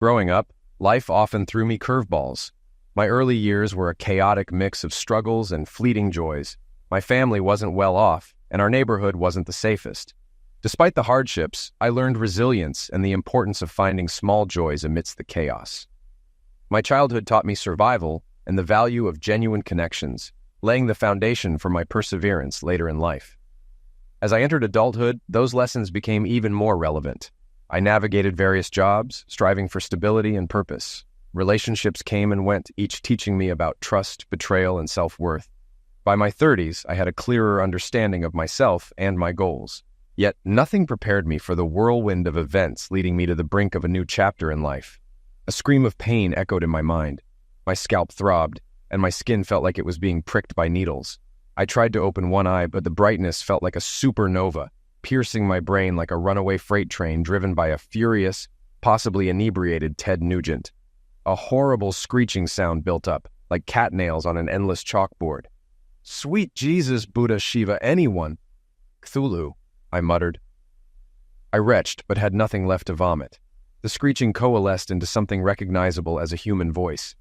Growing up, life often threw me curveballs. My early years were a chaotic mix of struggles and fleeting joys. My family wasn't well off, and our neighborhood wasn't the safest. Despite the hardships, I learned resilience and the importance of finding small joys amidst the chaos. My childhood taught me survival and the value of genuine connections, laying the foundation for my perseverance later in life. As I entered adulthood, those lessons became even more relevant. I navigated various jobs, striving for stability and purpose. Relationships came and went, each teaching me about trust, betrayal, and self-worth. By my 30s, I had a clearer understanding of myself and my goals. Yet nothing prepared me for the whirlwind of events leading me to the brink of a new chapter in life. A scream of pain echoed in my mind. My scalp throbbed, and my skin felt like it was being pricked by needles. I tried to open one eye, but the brightness felt like a supernova, piercing my brain like a runaway freight train driven by a furious, possibly inebriated Ted Nugent. A horrible screeching sound built up, like cat nails on an endless chalkboard. "Sweet Jesus, Buddha, Shiva, anyone!" "Cthulhu," I muttered. I retched, but had nothing left to vomit. The screeching coalesced into something recognizable as a human voice.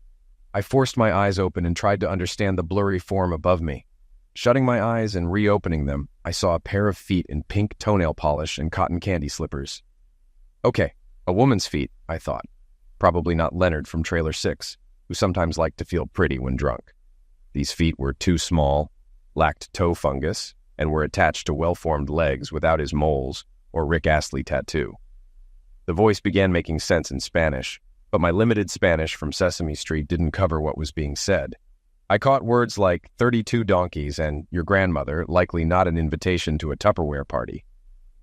I forced my eyes open and tried to understand the blurry form above me. Shutting my eyes and reopening them, I saw a pair of feet in pink toenail polish and cotton candy slippers. Okay, a woman's feet, I thought. Probably not Leonard from Trailer 6, who sometimes liked to feel pretty when drunk. These feet were too small, lacked toe fungus, and were attached to well-formed legs without his moles or Rick Astley tattoo. The voice began making sense in Spanish, but my limited Spanish from Sesame Street didn't cover what was being said. I caught words like 32 donkeys and your grandmother, likely not an invitation to a Tupperware party.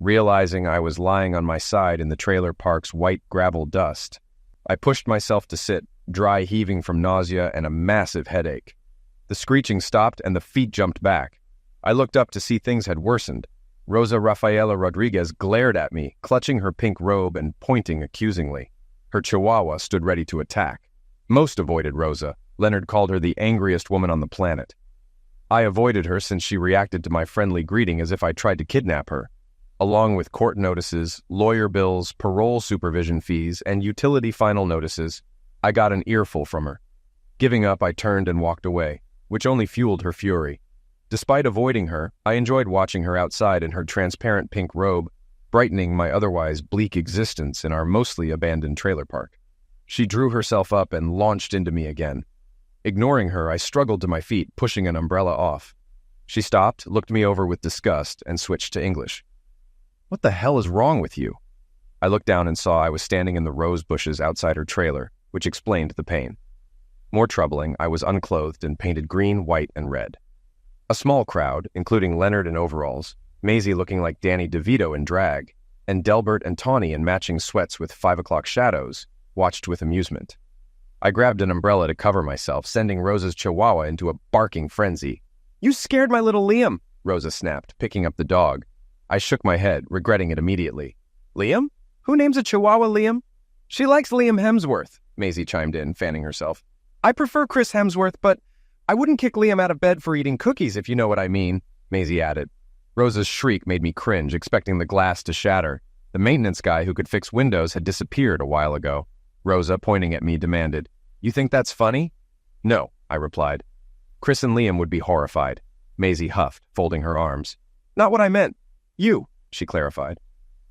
Realizing I was lying on my side in the trailer park's white gravel dust, I pushed myself to sit, dry heaving from nausea and a massive headache. The screeching stopped and the feet jumped back. I looked up to see things had worsened. Rosa Rafaela Rodriguez glared at me, clutching her pink robe and pointing accusingly. Her chihuahua stood ready to attack. Most avoided Rosa. Leonard called her the angriest woman on the planet. I avoided her since she reacted to my friendly greeting as if I tried to kidnap her. Along with court notices, lawyer bills, parole supervision fees, and utility final notices, I got an earful from her. Giving up, I turned and walked away, which only fueled her fury. Despite avoiding her, I enjoyed watching her outside in her transparent pink robe, brightening my otherwise bleak existence in our mostly abandoned trailer park. She drew herself up and launched into me again. Ignoring her, I struggled to my feet, pushing an umbrella off. She stopped, looked me over with disgust, and switched to English. "What the hell is wrong with you?" I looked down and saw I was standing in the rose bushes outside her trailer, which explained the pain. More troubling, I was unclothed and painted green, white, and red. A small crowd, including Leonard in overalls, Maisie looking like Danny DeVito in drag, and Delbert and Tawny in matching sweats with 5 o'clock shadows, watched with amusement. I grabbed an umbrella to cover myself, sending Rosa's chihuahua into a barking frenzy. "You scared my little Liam," Rosa snapped, picking up the dog. I shook my head, regretting it immediately. "Liam? Who names a chihuahua Liam?" "She likes Liam Hemsworth," Maisie chimed in, fanning herself. "I prefer Chris Hemsworth, but I wouldn't kick Liam out of bed for eating cookies, if you know what I mean," Maisie added. Rosa's shriek made me cringe, expecting the glass to shatter. The maintenance guy who could fix windows had disappeared a while ago. Rosa, pointing at me, demanded, "You think that's funny?" "No," I replied. "Chris and Liam would be horrified." Maisie huffed, folding her arms. "Not what I meant. You," she clarified.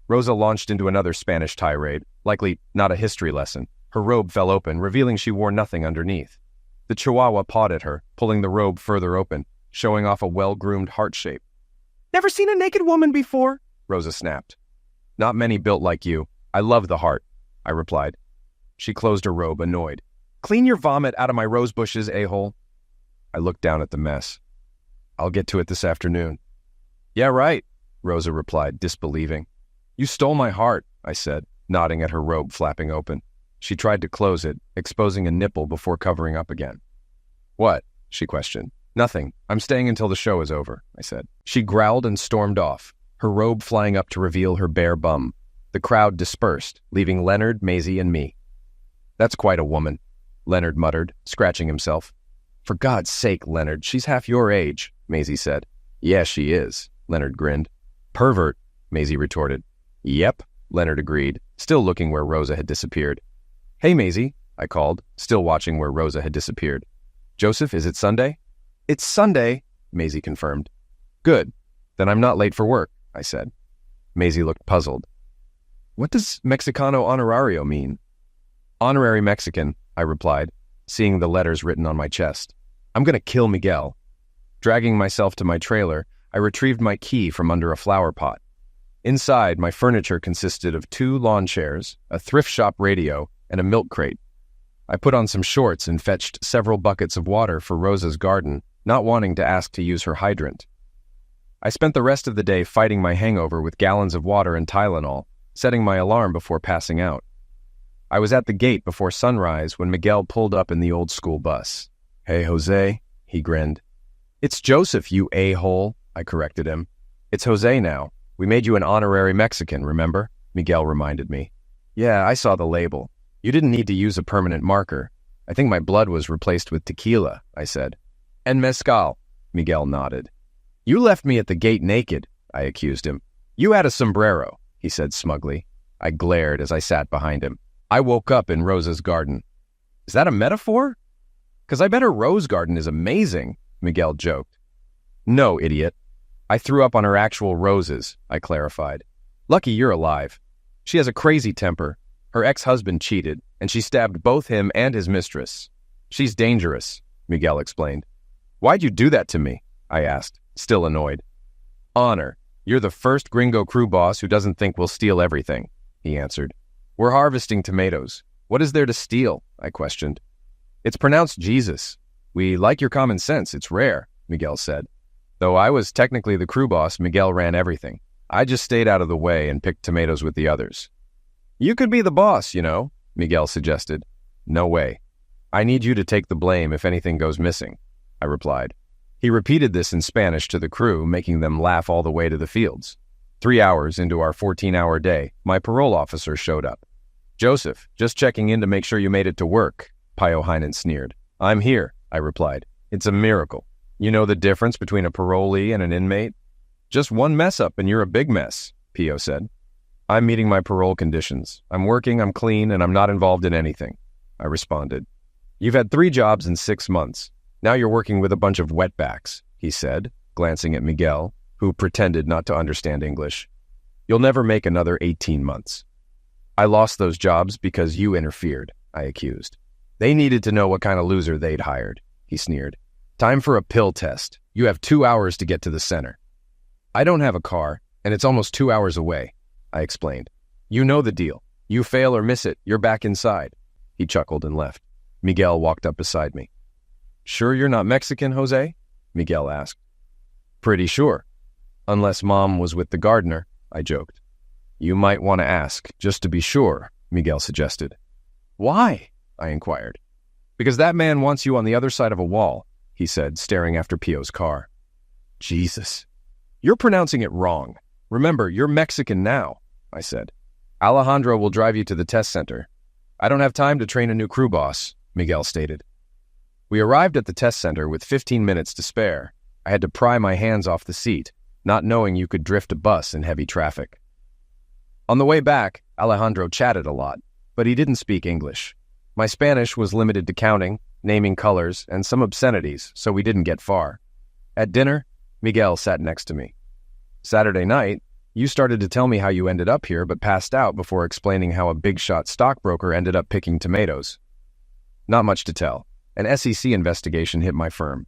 Rosa launched into another Spanish tirade, likely not a history lesson. Her robe fell open, revealing she wore nothing underneath. The chihuahua pawed at her, pulling the robe further open, showing off a well-groomed heart shape. "Never seen a naked woman before," Rosa snapped. "Not many built like you. I love the heart," I replied. She closed her robe, annoyed. "Clean your vomit out of my rose bushes, a-hole." I looked down at the mess. "I'll get to it this afternoon." "Yeah, right," Rosa replied, disbelieving. "You stole my heart," I said, nodding at her robe flapping open. She tried to close it, exposing a nipple before covering up again. "What?" she questioned. "Nothing. I'm staying until the show is over," I said. She growled and stormed off, her robe flying up to reveal her bare bum. The crowd dispersed, leaving Leonard, Maisie, and me. "That's quite a woman," Leonard muttered, scratching himself. "For God's sake, Leonard, she's half your age," Maisie said. "Yeah, she is," Leonard grinned. "Pervert," Maisie retorted. "Yep," Leonard agreed, still looking where Rosa had disappeared. Hey, Maisie, I called, still watching where Rosa had disappeared. Joseph, is it Sunday? It's Sunday, Maisie confirmed. Good. Then I'm not late for work, I said. Maisie looked puzzled. What does Mexicano honorario mean? Honorary Mexican, I replied, seeing the letters written on my chest. I'm going to kill Miguel. Dragging myself to my trailer, I retrieved my key from under a flower pot. Inside, my furniture consisted of 2 lawn chairs, a thrift shop radio, and a milk crate. I put on some shorts and fetched several buckets of water for Rosa's garden, not wanting to ask to use her hydrant. I spent the rest of the day fighting my hangover with gallons of water and Tylenol, setting my alarm before passing out. I was at the gate before sunrise when Miguel pulled up in the old school bus. Hey, Jose, he grinned. It's Joseph, you a-hole, I corrected him. It's Jose now. We made you an honorary Mexican, remember? Miguel reminded me. Yeah, I saw the label. You didn't need to use a permanent marker. I think my blood was replaced with tequila, I said. And mezcal, Miguel nodded. You left me at the gate naked, I accused him. You had a sombrero, he said smugly. I glared as I sat behind him. I woke up in Rosa's garden. Is that a metaphor? 'Cause I bet her rose garden is amazing, Miguel joked. No, idiot. I threw up on her actual roses, I clarified. Lucky you're alive. She has a crazy temper. Her ex-husband cheated, and she stabbed both him and his mistress. She's dangerous, Miguel explained. Why'd you do that to me? I asked, still annoyed. Honor. You're the first gringo crew boss who doesn't think we'll steal everything, he answered. We're harvesting tomatoes. What is there to steal? I questioned. It's pronounced Jesus. We like your common sense. It's rare, Miguel said. Though I was technically the crew boss, Miguel ran everything. I just stayed out of the way and picked tomatoes with the others. You could be the boss, you know, Miguel suggested. No way. I need you to take the blame if anything goes missing, I replied. He repeated this in Spanish to the crew, making them laugh all the way to the fields. 3 hours into our 14-hour day, my parole officer showed up. Joseph, just checking in to make sure you made it to work, Pio Heinen sneered. I'm here, I replied. It's a miracle. You know the difference between a parolee and an inmate? Just one mess up and you're a big mess, Pio said. I'm meeting my parole conditions. I'm working, I'm clean, and I'm not involved in anything, I responded. You've had 3 jobs in 6 months. Now you're working with a bunch of wetbacks, he said, glancing at Miguel, who pretended not to understand English. You'll never make another 18 months. I lost those jobs because you interfered, I accused. They needed to know what kind of loser they'd hired, he sneered. Time for a pill test. You have 2 hours to get to the center. I don't have a car, and it's almost 2 hours away, I explained. You know the deal. You fail or miss it, you're back inside. He chuckled and left. Miguel walked up beside me. Sure you're not Mexican, Jose? Miguel asked. Pretty sure. Unless Mom was with the gardener, I joked. You might want to ask, just to be sure, Miguel suggested. Why? I inquired. Because that man wants you on the other side of a wall, he said, staring after Pio's car. Jesus. You're pronouncing it wrong. Remember, you're Mexican now, I said. Alejandro will drive you to the test center. I don't have time to train a new crew boss, Miguel stated. We arrived at the test center with 15 minutes to spare. I had to pry my hands off the seat, not knowing you could drift a bus in heavy traffic. On the way back, Alejandro chatted a lot, but he didn't speak English. My Spanish was limited to counting, naming colors, and some obscenities, so we didn't get far. At dinner, Miguel sat next to me. Saturday night, you started to tell me how you ended up here but passed out before explaining how a big-shot stockbroker ended up picking tomatoes. Not much to tell. An SEC investigation hit my firm.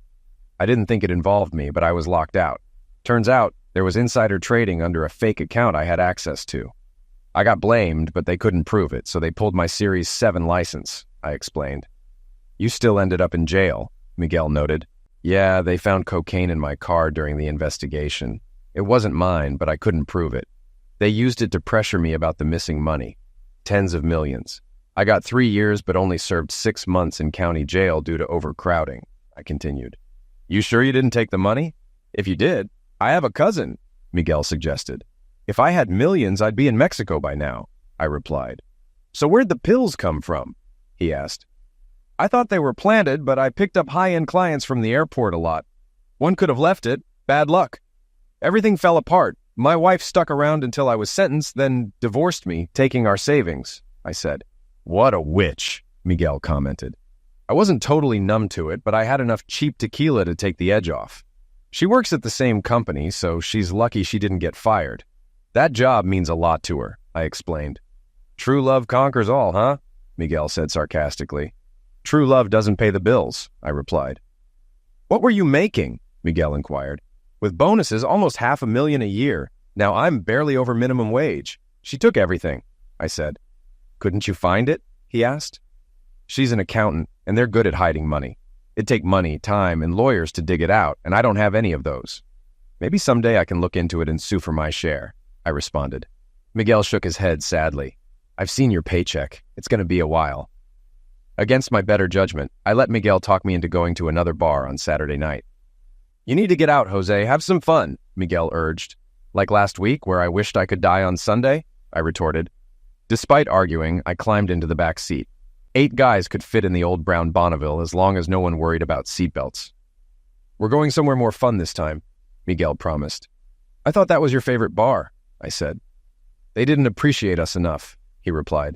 I didn't think it involved me, but I was locked out. Turns out, there was insider trading under a fake account I had access to. I got blamed, but they couldn't prove it, so they pulled my Series 7 license, I explained. You still ended up in jail, Miguel noted. Yeah, they found cocaine in my car during the investigation. It wasn't mine, but I couldn't prove it. They used it to pressure me about the missing money. Tens of millions. I got 3 years, but only served 6 months in county jail due to overcrowding, I continued. You sure you didn't take the money? If you did, I have a cousin, Miguel suggested. If I had millions, I'd be in Mexico by now, I replied. So where'd the pills come from? He asked. I thought they were planted, but I picked up high-end clients from the airport a lot. One could have left it. Bad luck. Everything fell apart. My wife stuck around until I was sentenced, then divorced me, taking our savings, I said. What a witch, Miguel commented. I wasn't totally numb to it, but I had enough cheap tequila to take the edge off. She works at the same company, so she's lucky she didn't get fired. That job means a lot to her, I explained. True love conquers all, huh? Miguel said sarcastically. True love doesn't pay the bills, I replied. What were you making? Miguel inquired. With bonuses, almost $500,000 a year. Now I'm barely over minimum wage. She took everything, I said. Couldn't you find it? He asked. She's an accountant, and they're good at hiding money. It'd take money, time, and lawyers to dig it out, and I don't have any of those. Maybe someday I can look into it and sue for my share, I responded. Miguel shook his head sadly. I've seen your paycheck. It's going to be a while. Against my better judgment, I let Miguel talk me into going to another bar on Saturday night. You need to get out, Jose. Have some fun, Miguel urged. Like last week, where I wished I could die on Sunday? I retorted. Despite arguing, I climbed into the back seat. 8 guys could fit in the old brown Bonneville as long as no one worried about seatbelts. We're going somewhere more fun this time, Miguel promised. I thought that was your favorite bar, I said. They didn't appreciate us enough, he replied.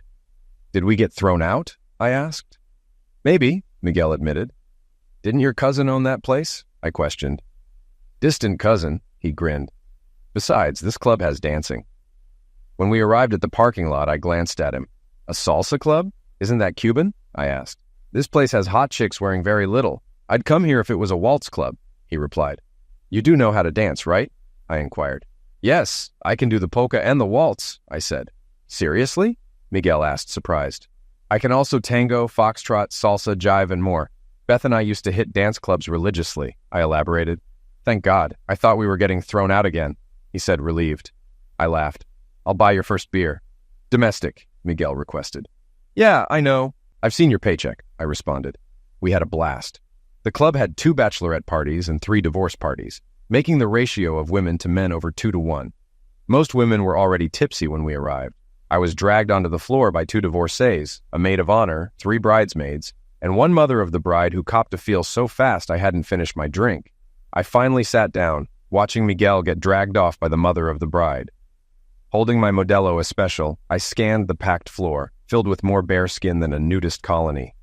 Did we get thrown out? I asked. Maybe, Miguel admitted. Didn't your cousin own that place? I questioned. Distant cousin, he grinned. Besides, this club has dancing. When we arrived at the parking lot, I glanced at him. A salsa club? Isn't that Cuban? I asked. This place has hot chicks wearing very little. I'd come here if it was a waltz club, he replied. You do know how to dance, right? I inquired. Yes, I can do the polka and the waltz, I said. Seriously? Miguel asked, surprised. I can also tango, foxtrot, salsa, jive, and more. Beth and I used to hit dance clubs religiously, I elaborated. Thank God, I thought we were getting thrown out again, he said, relieved. I laughed. I'll buy your first beer. Domestic, Miguel requested. Yeah, I know. I've seen your paycheck, I responded. We had a blast. The club had 2 bachelorette parties and 3 divorce parties, making the ratio of women to men over 2 to 1. Most women were already tipsy when we arrived. I was dragged onto the floor by 2 divorcees, a maid of honor, 3 bridesmaids, and one mother of the bride who copped a feel so fast I hadn't finished my drink. I finally sat down, watching Miguel get dragged off by the mother of the bride. Holding my Modelo Especial, I scanned the packed floor, filled with more bare skin than a nudist colony.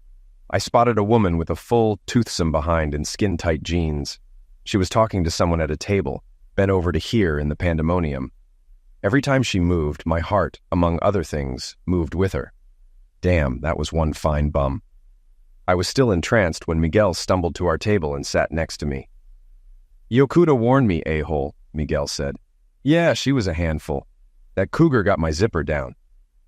I spotted a woman with a full, toothsome behind in skin-tight jeans. She was talking to someone at a table, bent over to hear in the pandemonium. Every time she moved, my heart, among other things, moved with her. Damn, that was one fine bum. I was still entranced when Miguel stumbled to our table and sat next to me. Yokuda warned me, a-hole, Miguel said. Yeah, she was a handful. That cougar got my zipper down.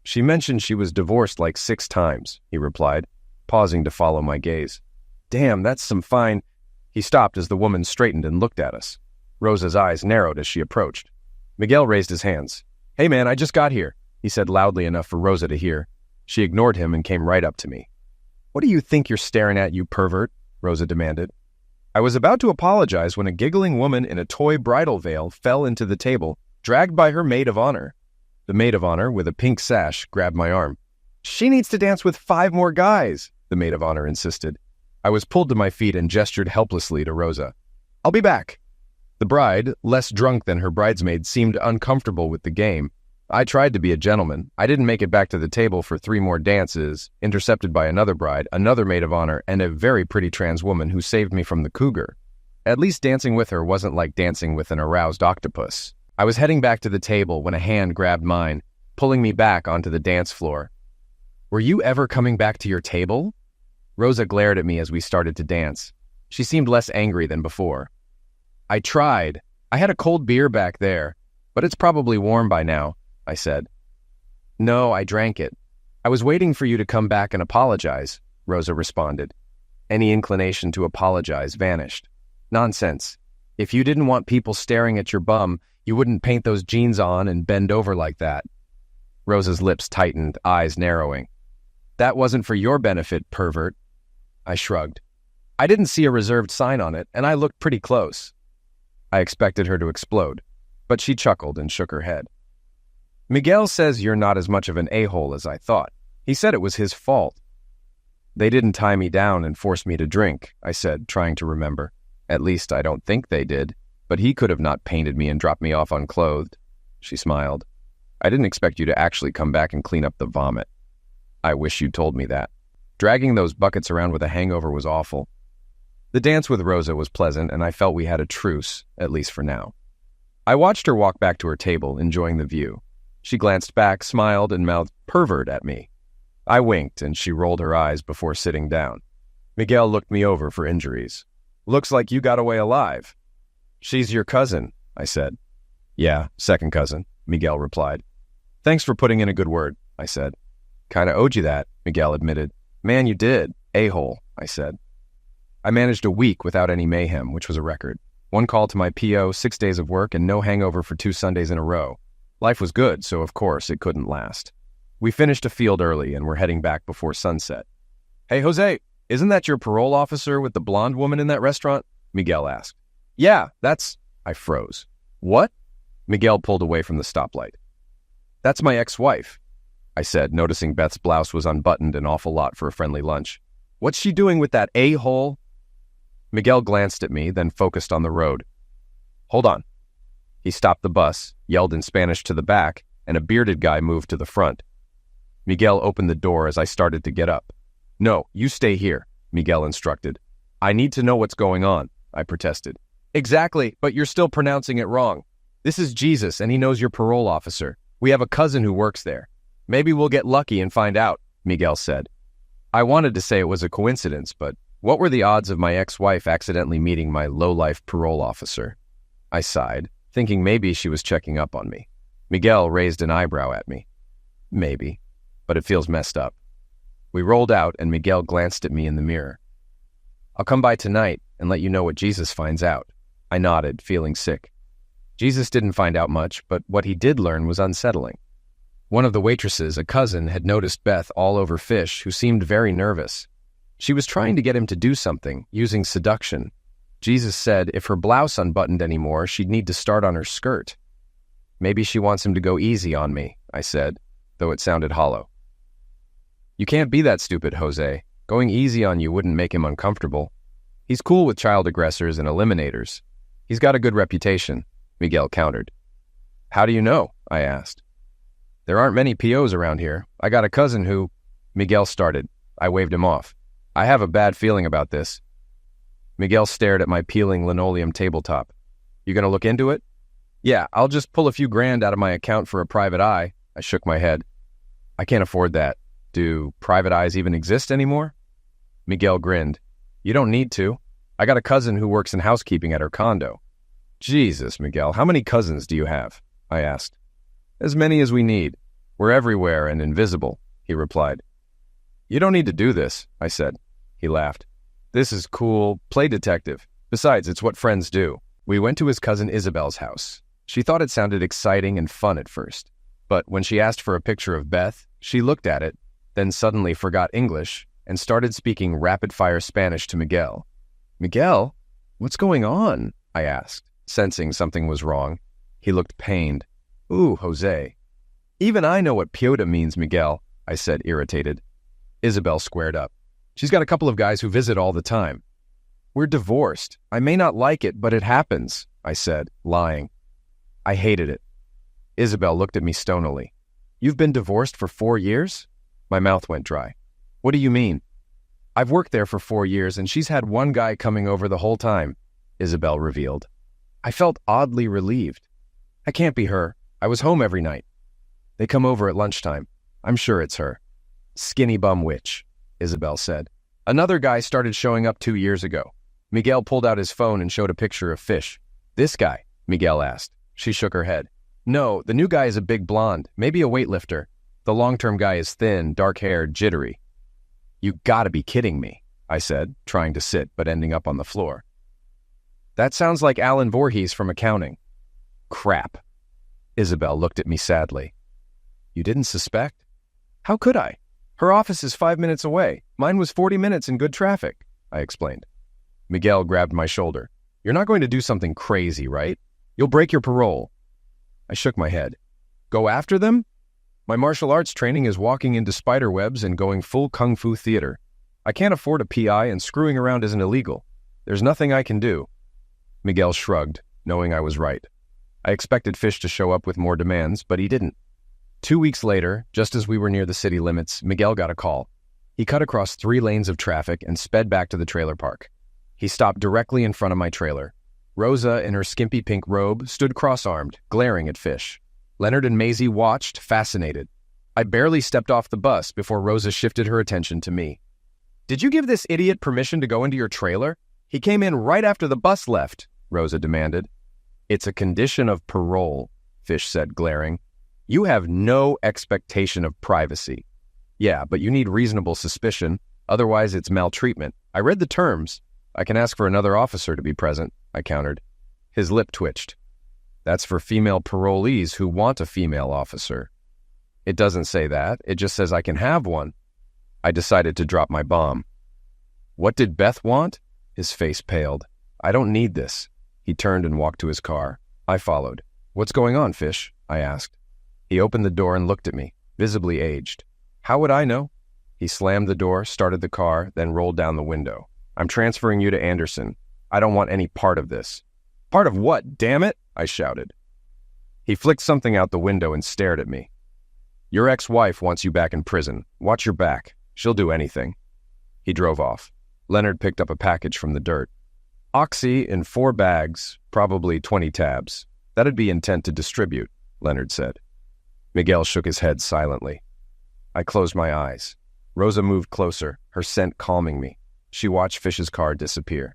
She mentioned she was divorced like 6 times, he replied, pausing to follow my gaze. Damn, that's some fine... He stopped as the woman straightened and looked at us. Rosa's eyes narrowed as she approached. Miguel raised his hands. Hey man, I just got here, he said loudly enough for Rosa to hear. She ignored him and came right up to me. What do you think you're staring at, you pervert? Rosa demanded. I was about to apologize when a giggling woman in a toy bridal veil fell into the table, dragged by her maid of honor. The maid of honor, with a pink sash, grabbed my arm. She needs to dance with 5 more guys, the maid of honor insisted. I was pulled to my feet and gestured helplessly to Rosa. I'll be back. The bride, less drunk than her bridesmaid, seemed uncomfortable with the game. I tried to be a gentleman. I didn't make it back to the table for 3 more dances, intercepted by another bride, another maid of honor, and a very pretty trans woman who saved me from the cougar. At least dancing with her wasn't like dancing with an aroused octopus. I was heading back to the table when a hand grabbed mine, pulling me back onto the dance floor. Were you ever coming back to your table? Rosa glared at me as we started to dance. She seemed less angry than before. I tried. I had a cold beer back there, but it's probably warm by now, I said. No, I drank it. I was waiting for you to come back and apologize, Rosa responded. Any inclination to apologize vanished. Nonsense. If you didn't want people staring at your bum, you wouldn't paint those jeans on and bend over like that. Rosa's lips tightened, eyes narrowing. That wasn't for your benefit, pervert. I shrugged. I didn't see a reserved sign on it, and I looked pretty close. I expected her to explode, but she chuckled and shook her head. Miguel says you're not as much of an a-hole as I thought. He said it was his fault. They didn't tie me down and force me to drink, I said, trying to remember. At least I don't think they did, but he could have not painted me and dropped me off unclothed. She smiled. I didn't expect you to actually come back and clean up the vomit. I wish you'd told me that. Dragging those buckets around with a hangover was awful. The dance with Rosa was pleasant, and I felt we had a truce, at least for now. I watched her walk back to her table, enjoying the view. She glanced back, smiled, and mouthed "pervert" at me. I winked, and she rolled her eyes before sitting down. Miguel looked me over for injuries. "Looks like you got away alive." "She's your cousin," I said. "Yeah, second cousin," Miguel replied. "Thanks for putting in a good word," I said. "Kinda owed you that," Miguel admitted. "Man, you did. A-hole," I said. I managed a week without any mayhem, which was a record. 1 call to my PO, 6 days of work, and no hangover for 2 Sundays in a row. Life was good, so of course it couldn't last. We finished a field early and were heading back before sunset. "Hey, Jose, isn't that your parole officer with the blonde woman in that restaurant?" Miguel asked. "Yeah, that's..." I froze. "What?" Miguel pulled away from the stoplight. "That's my ex-wife," I said, noticing Beth's blouse was unbuttoned an awful lot for a friendly lunch. "What's she doing with that a-hole?" Miguel glanced at me, then focused on the road. "Hold on." He stopped the bus, yelled in Spanish to the back, and a bearded guy moved to the front. Miguel opened the door as I started to get up. "No, you stay here," Miguel instructed. "I need to know what's going on," I protested. "Exactly, but you're still pronouncing it wrong. This is Jesus, and he knows your parole officer. We have a cousin who works there. Maybe we'll get lucky and find out," Miguel said. I wanted to say it was a coincidence, but what were the odds of my ex-wife accidentally meeting my low-life parole officer? I sighed, thinking maybe she was checking up on me. Miguel raised an eyebrow at me. "Maybe, but it feels messed up." We rolled out, and Miguel glanced at me in the mirror. "I'll come by tonight and let you know what Jesus finds out." I nodded, feeling sick. Jesus didn't find out much, but what he did learn was unsettling. One of the waitresses, a cousin, had noticed Beth all over Fish, who seemed very nervous. She was trying to get him to do something, using seduction. Jesus said if her blouse unbuttoned anymore, she'd need to start on her skirt. "Maybe she wants him to go easy on me," I said, though it sounded hollow. "You can't be that stupid, Jose. Going easy on you wouldn't make him uncomfortable. He's cool with child aggressors and eliminators. He's got a good reputation," Miguel countered. "How do you know?" I asked. "There aren't many POs around here. I got a cousin who..." Miguel started. I waved him off. "I have a bad feeling about this." Miguel stared at my peeling linoleum tabletop. "You gonna look into it?" "Yeah, I'll just pull a few grand out of my account for a private eye." I shook my head. "I can't afford that. Do private eyes even exist anymore?" Miguel grinned. "You don't need to. I got a cousin who works in housekeeping at her condo." "Jesus, Miguel, how many cousins do you have?" I asked. "As many as we need. We're everywhere and invisible," he replied. "You don't need to do this," I said. He laughed. "This is cool. Play detective. Besides, it's what friends do." We went to his cousin Isabel's house. She thought it sounded exciting and fun at first. But when she asked for a picture of Beth, she looked at it, then suddenly forgot English and started speaking rapid-fire Spanish to Miguel. "Miguel, what's going on?" I asked, sensing something was wrong. He looked pained. "Ooh, Jose." "Even I know what piota means, Miguel," I said, irritated. Isabel squared up. "She's got a couple of guys who visit all the time." "We're divorced. I may not like it, but it happens," I said, lying. I hated it. Isabel looked at me stonily. "You've been divorced for 4 years?" My mouth went dry. "What do you mean?" "I've worked there for 4 years, and she's had one guy coming over the whole time," Isabel revealed. I felt oddly relieved. "That can't be her. I was home every night." "They come over at lunchtime. I'm sure it's her." "Skinny bum witch," Isabel said. "Another guy started showing up 2 years ago." Miguel pulled out his phone and showed a picture of Fish. "This guy?" Miguel asked. She shook her head. "No, the new guy is a big blonde, maybe a weightlifter. The long-term guy is thin, dark-haired, jittery." "You gotta be kidding me," I said, trying to sit but ending up on the floor. "That sounds like Alan Voorhees from accounting." "Crap." Isabel looked at me sadly. "You didn't suspect?" "How could I? Her office is 5 minutes away. Mine was 40 minutes in good traffic," I explained. Miguel grabbed my shoulder. "You're not going to do something crazy, right? You'll break your parole." I shook my head. "Go after them? My martial arts training is walking into spider webs and going full kung fu theater. I can't afford a PI, and screwing around isn't illegal. There's nothing I can do." Miguel shrugged, knowing I was right. I expected Fish to show up with more demands, but he didn't. 2 weeks later, just as we were near the city limits, Miguel got a call. He cut across 3 lanes of traffic and sped back to the trailer park. He stopped directly in front of my trailer. Rosa, in her skimpy pink robe, stood cross-armed, glaring at Fish. Leonard and Maisie watched, fascinated. I barely stepped off the bus before Rosa shifted her attention to me. "Did you give this idiot permission to go into your trailer? He came in right after the bus left," Rosa demanded. "It's a condition of parole," Fish said, glaring. "You have no expectation of privacy." "Yeah, but you need reasonable suspicion. Otherwise, it's maltreatment. I read the terms. I can ask for another officer to be present," I countered. His lip twitched. "That's for female parolees who want a female officer." "It doesn't say that. It just says I can have one." I decided to drop my bomb. "What did Beth want?" His face paled. "I don't need this." He turned and walked to his car. I followed. "What's going on, Fish?" I asked. He opened the door and looked at me, visibly aged. "How would I know?" He slammed the door, started the car, then rolled down the window. "I'm transferring you to Anderson. I don't want any part of this." "Part of what, damn it?" I shouted. He flicked something out the window and stared at me. "Your ex-wife wants you back in prison. Watch your back. She'll do anything." He drove off. Leonard picked up a package from the dirt. "Oxy in 4 bags, probably 20 tabs. That'd be intent to distribute," Leonard said. Miguel shook his head silently. I closed my eyes. Rosa moved closer, her scent calming me. She watched Fish's car disappear.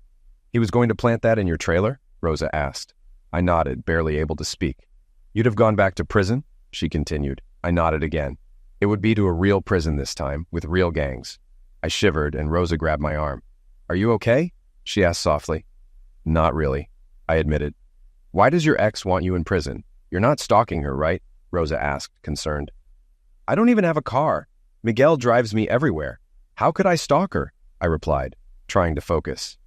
"He was going to plant that in your trailer?" Rosa asked. I nodded, barely able to speak. "You'd have gone back to prison?" she continued. I nodded again. "It would be to a real prison this time, with real gangs." I shivered, and Rosa grabbed my arm. "Are you okay?" she asked softly. "Not really," I admitted. "Why does your ex want you in prison? You're not stalking her, right?" Rosa asked, concerned. "I don't even have a car. Miguel drives me everywhere. How could I stalk her?" I replied, trying to focus.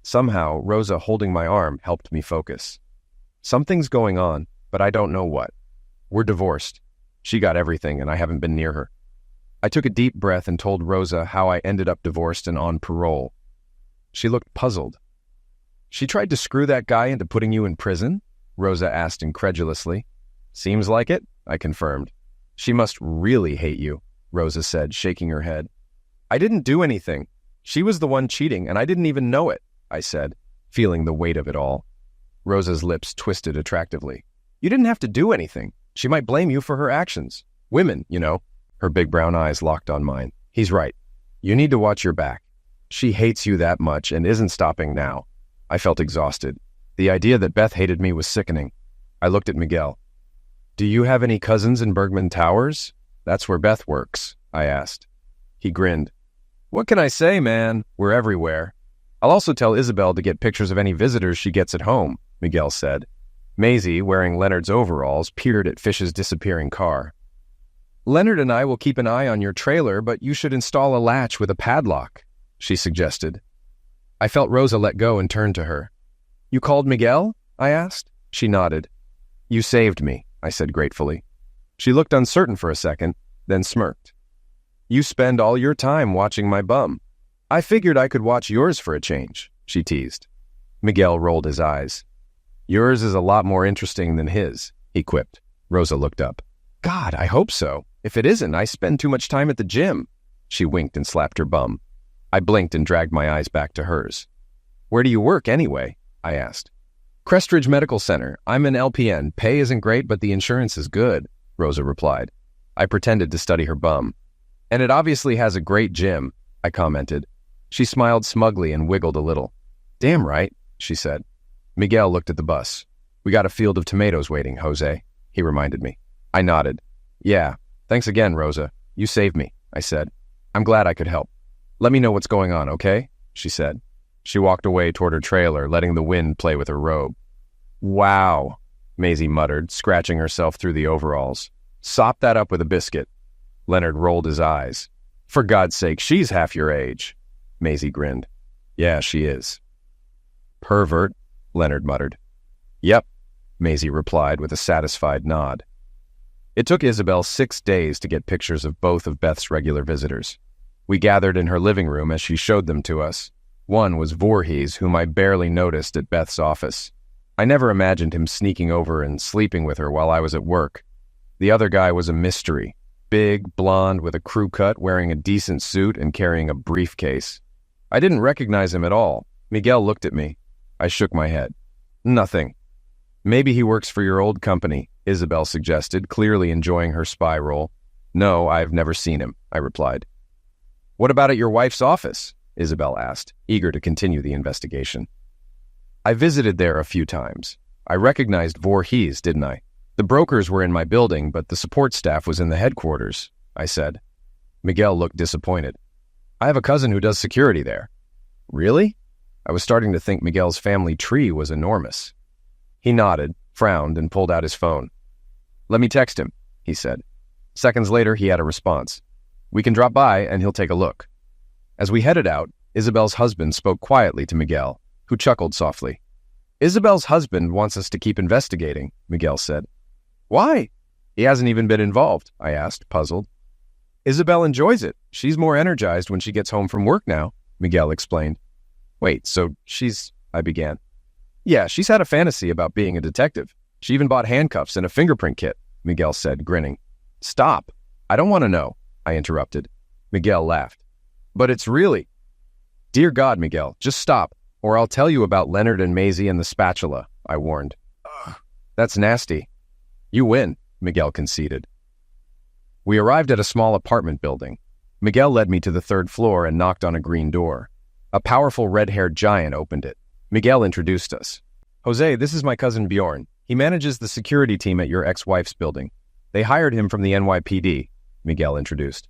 Somehow, Rosa holding my arm helped me focus. "Something's going on, but I don't know what. We're divorced. She got everything, and I haven't been near her." I took a deep breath and told Rosa how I ended up divorced and on parole. She looked puzzled. "She tried to screw that guy into putting you in prison?" Rosa asked incredulously. "Seems like it," I confirmed. "She must really hate you," Rosa said, shaking her head. "I didn't do anything. She was the one cheating, and I didn't even know it," I said, feeling the weight of it all. Rosa's lips twisted attractively. "You didn't have to do anything. She might blame you for her actions. Women, you know." Her big brown eyes locked on mine. "He's right. You need to watch your back. She hates you that much and isn't stopping now." I felt exhausted. The idea that Beth hated me was sickening. I looked at Miguel. "Do you have any cousins in Bergman Towers? That's where Beth works," I asked. He grinned. "What can I say, man? We're everywhere. I'll also tell Isabel to get pictures of any visitors she gets at home," Miguel said. Maisie, wearing Leonard's overalls, peered at Fish's disappearing car. "Leonard and I will keep an eye on your trailer, but you should install a latch with a padlock," she suggested. I felt Rosa let go and turned to her. "You called Miguel?" I asked. She nodded. "You saved me," I said gratefully. She looked uncertain for a second, then smirked. "You spend all your time watching my bum. I figured I could watch yours for a change," she teased. Miguel rolled his eyes. "Yours is a lot more interesting than his," he quipped. Rosa looked up. "God, I hope so. If it isn't, I spend too much time at the gym." She winked and slapped her bum. I blinked and dragged my eyes back to hers. "Where do you work, anyway?" I asked. "Crestridge Medical Center. I'm an LPN. Pay isn't great, but the insurance is good," Rosa replied. I pretended to study her bum. "And it obviously has a great gym," I commented. She smiled smugly and wiggled a little. "Damn right," she said. Miguel looked at the bus. "We got a field of tomatoes waiting, Jose," he reminded me. I nodded. "Yeah, thanks again, Rosa. You saved me," I said. "I'm glad I could help. Let me know what's going on, okay?" she said. She walked away toward her trailer, letting the wind play with her robe. "Wow," Maisie muttered, scratching herself through the overalls. "Sop that up with a biscuit." Leonard rolled his eyes. "For God's sake, she's half your age." Maisie grinned. "Yeah, she is." "Pervert," Leonard muttered. "Yep," Maisie replied with a satisfied nod. It took Isabel 6 days to get pictures of both of Beth's regular visitors. We gathered in her living room as she showed them to us. One was Voorhees, whom I barely noticed at Beth's office. I never imagined him sneaking over and sleeping with her while I was at work. The other guy was a mystery. Big, blonde, with a crew cut, wearing a decent suit and carrying a briefcase. I didn't recognize him at all. Miguel looked at me. I shook my head. Nothing. Maybe he works for your old company, Isabel suggested, clearly enjoying her spy role. No, I've never seen him, I replied. What about at your wife's office? Isabel asked, eager to continue the investigation. I visited there a few times. I recognized Voorhees, didn't I? The brokers were in my building, but the support staff was in the headquarters, I said. Miguel looked disappointed. I have a cousin who does security there. Really? I was starting to think Miguel's family tree was enormous. He nodded, frowned, and pulled out his phone. Let me text him, he said. Seconds later, he had a response. We can drop by and he'll take a look. As we headed out, Isabel's husband spoke quietly to Miguel, who chuckled softly. Isabel's husband wants us to keep investigating, Miguel said. Why? He hasn't even been involved, I asked, puzzled. Isabel enjoys it. She's more energized when she gets home from work now, Miguel explained. Wait, so I began. Yeah, she's had a fantasy about being a detective. She even bought handcuffs and a fingerprint kit, Miguel said, grinning. Stop. I don't want to know, I interrupted. Miguel laughed. But it's really... Dear God, Miguel, just stop, or I'll tell you about Leonard and Maisie and the spatula, I warned. Ugh, that's nasty. You win, Miguel conceded. We arrived at a small apartment building. Miguel led me to the third floor and knocked on a green door. A powerful red-haired giant opened it. Miguel introduced us. Jose, this is my cousin Bjorn. He manages the security team at your ex-wife's building. They hired him from the NYPD, Miguel introduced.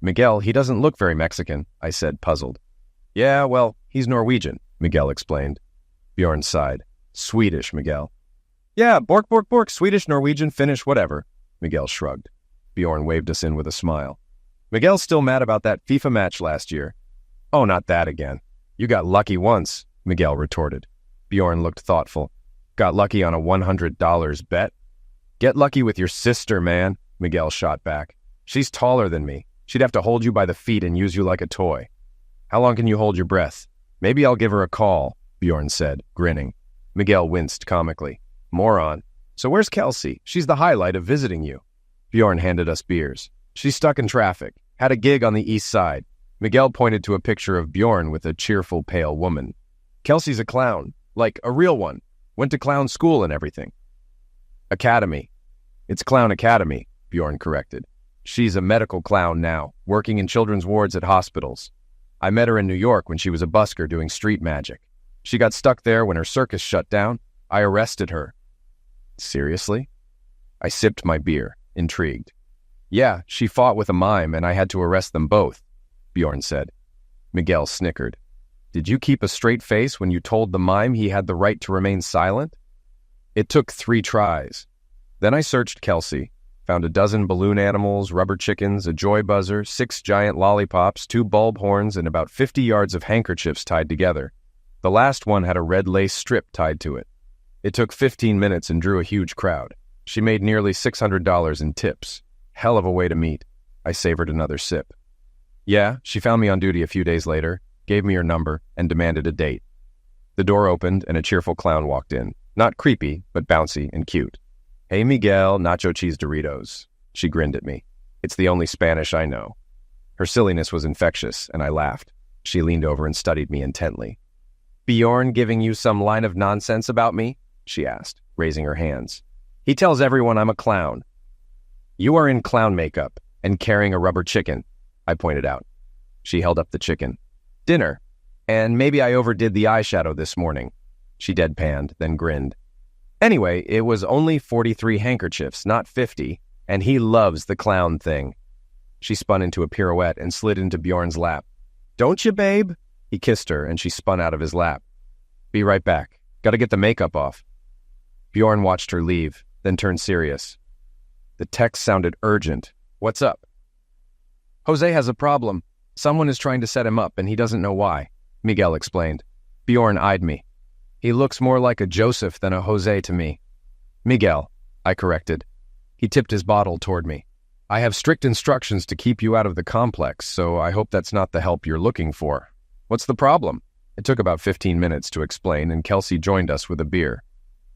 Miguel, he doesn't look very Mexican, I said, puzzled. Yeah, well, he's Norwegian, Miguel explained. Bjorn sighed. Swedish, Miguel. Yeah, bork, bork, bork, Swedish, Norwegian, Finnish, whatever, Miguel shrugged. Bjorn waved us in with a smile. Miguel's still mad about that FIFA match last year. Oh, not that again. You got lucky once, Miguel retorted. Bjorn looked thoughtful. Got lucky on a $100 bet? Get lucky with your sister, man, Miguel shot back. She's taller than me. She'd have to hold you by the feet and use you like a toy. How long can you hold your breath? Maybe I'll give her a call, Bjorn said, grinning. Miguel winced comically. Moron. So where's Kelsey? She's the highlight of visiting you. Bjorn handed us beers. She's stuck in traffic. Had a gig on the east side. Miguel pointed to a picture of Bjorn with a cheerful, pale woman. Kelsey's a clown. Like, a real one. Went to clown school and everything. Academy. It's Clown Academy, Bjorn corrected. She's a medical clown now, working in children's wards at hospitals. I met her in New York when she was a busker doing street magic. She got stuck there when her circus shut down. I arrested her. Seriously? I sipped my beer, intrigued. Yeah, she fought with a mime and I had to arrest them both, Bjorn said. Miguel snickered. Did you keep a straight face when you told the mime he had the right to remain silent? It took 3 tries. Then I searched Kelsey, found a dozen balloon animals, rubber chickens, a joy buzzer, 6 giant lollipops, 2 bulb horns, and about 50 yards of handkerchiefs tied together. The last one had a red lace strip tied to it. It took 15 minutes and drew a huge crowd. She made nearly $600 in tips. Hell of a way to meet. I savored another sip. Yeah, she found me on duty a few days later, gave me her number, and demanded a date. The door opened and a cheerful clown walked in. Not creepy, but bouncy and cute. Hey, Miguel, nacho cheese Doritos. She grinned at me. It's the only Spanish I know. Her silliness was infectious, and I laughed. She leaned over and studied me intently. Bjorn giving you some line of nonsense about me? She asked, raising her hands. He tells everyone I'm a clown. You are in clown makeup and carrying a rubber chicken, I pointed out. She held up the chicken. Dinner. And maybe I overdid the eyeshadow this morning. She deadpanned, then grinned. Anyway, it was only 43 handkerchiefs, not 50, and he loves the clown thing. She spun into a pirouette and slid into Bjorn's lap. Don't you, babe? He kissed her, and she spun out of his lap. Be right back. Gotta get the makeup off. Bjorn watched her leave, then turned serious. The text sounded urgent. What's up? Jose has a problem. Someone is trying to set him up, and he doesn't know why, Miguel explained. Bjorn eyed me. He looks more like a Joseph than a Jose to me. Miguel, I corrected. He tipped his bottle toward me. I have strict instructions to keep you out of the complex, so I hope that's not the help you're looking for. What's the problem? It took about 15 minutes to explain, and Kelsey joined us with a beer.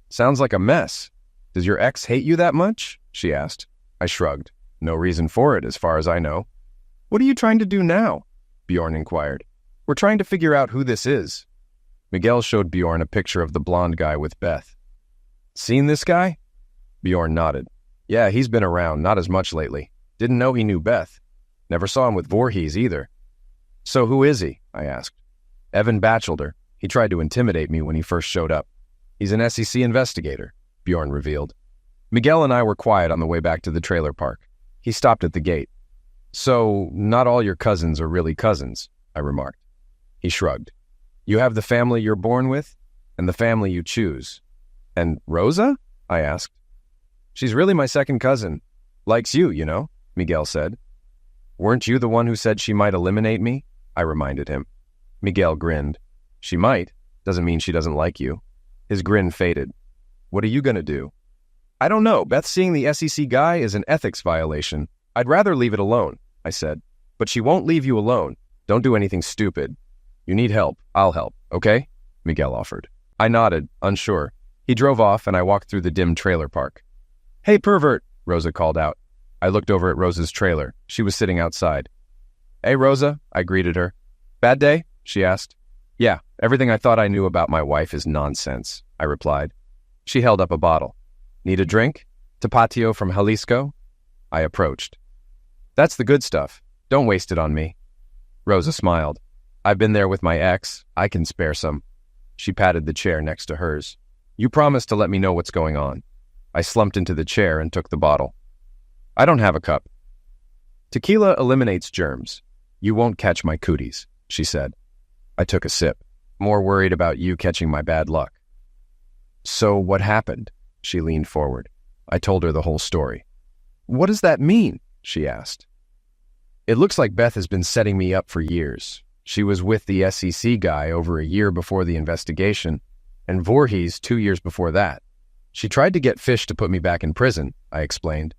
Sounds like a mess. Does your ex hate you that much? she asked. I shrugged. No reason for it, as far as I know. What are you trying to do now? Bjorn inquired. We're trying to figure out who this is. Miguel showed Bjorn a picture of the blonde guy with Beth. Seen this guy? Bjorn nodded. Yeah, he's been around, not as much lately. Didn't know he knew Beth. Never saw him with Voorhees either. So who is he? I asked. Evan Batchelder. He tried to intimidate me when he first showed up. He's an SEC investigator, Bjorn revealed. Miguel and I were quiet on the way back to the trailer park. He stopped at the gate. So, not all your cousins are really cousins, I remarked. He shrugged. You have the family you're born with, and the family you choose. And Rosa? I asked. She's really my second cousin. Likes you, you know, Miguel said. Weren't you the one who said she might eliminate me? I reminded him. Miguel grinned. She might. Doesn't mean she doesn't like you. His grin faded. What are you going to do? I don't know. Beth seeing the SEC guy is an ethics violation. I'd rather leave it alone, I said. But she won't leave you alone. Don't do anything stupid. You need help. I'll help, okay? Miguel offered. I nodded, unsure. He drove off, and I walked through the dim trailer park. Hey, pervert, Rosa called out. I looked over at Rosa's trailer. She was sitting outside. Hey, Rosa, I greeted her. Bad day? She asked. Yeah, everything I thought I knew about my wife is nonsense, I replied. She held up a bottle. Need a drink? Tapatio from Jalisco? I approached. That's the good stuff. Don't waste it on me. Rosa smiled. I've been there with my ex. I can spare some. She patted the chair next to hers. You promised to let me know what's going on. I slumped into the chair and took the bottle. I don't have a cup. Tequila eliminates germs. You won't catch my cooties, she said. I took a sip, more worried about you catching my bad luck. So what happened? She leaned forward. I told her the whole story. What does that mean? She asked. It looks like Beth has been setting me up for years. She was with the SEC guy over a year before the investigation, and Voorhees 2 years before that. She tried to get Fish to put me back in prison, I explained.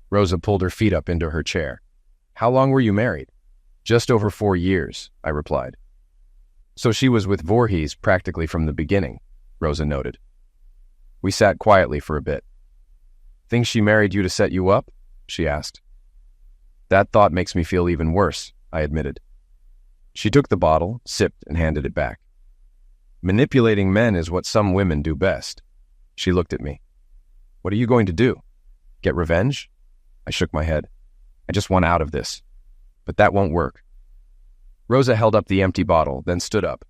Rosa pulled her feet up into her chair. How long were you married? Just over 4 years, I replied. So she was with Voorhees practically from the beginning, Rosa noted. We sat quietly for a bit. Think she married you to set you up? She asked. That thought makes me feel even worse, I admitted. She took the bottle, sipped, and handed it back. Manipulating men is what some women do best. She looked at me. What are you going to do? Get revenge? I shook my head. I just want out of this. But that won't work. Rosa held up the empty bottle, then stood up.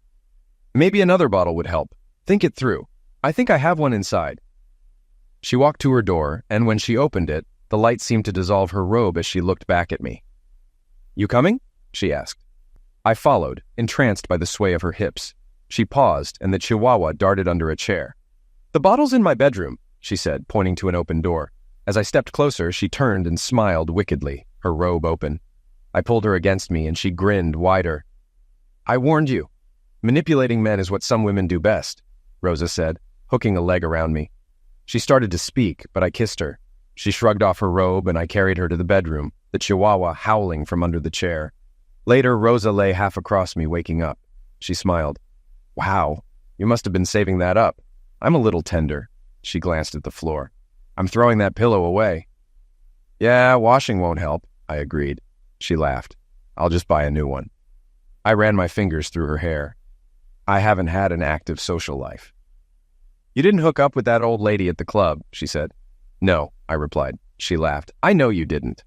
Maybe another bottle would help. Think it through. I think I have one inside. She walked to her door, and when she opened it, the light seemed to dissolve her robe as she looked back at me. You coming? She asked. I followed, entranced by the sway of her hips. She paused, and the chihuahua darted under a chair. The bottle's in my bedroom, she said, pointing to an open door. As I stepped closer, she turned and smiled wickedly, her robe open. I pulled her against me, and she grinned wider. I warned you. Manipulating men is what some women do best, Rosa said, hooking a leg around me. She started to speak, but I kissed her. She shrugged off her robe, and I carried her to the bedroom, the chihuahua howling from under the chair. Later, Rosa lay half across me, waking up. She smiled. Wow, you must have been saving that up. I'm a little tender. She glanced at the floor. I'm throwing that pillow away. Yeah, washing won't help, I agreed. She laughed. I'll just buy a new one. I ran my fingers through her hair. I haven't had an active social life. You didn't hook up with that old lady at the club, she said. No, I replied. She laughed. I know you didn't.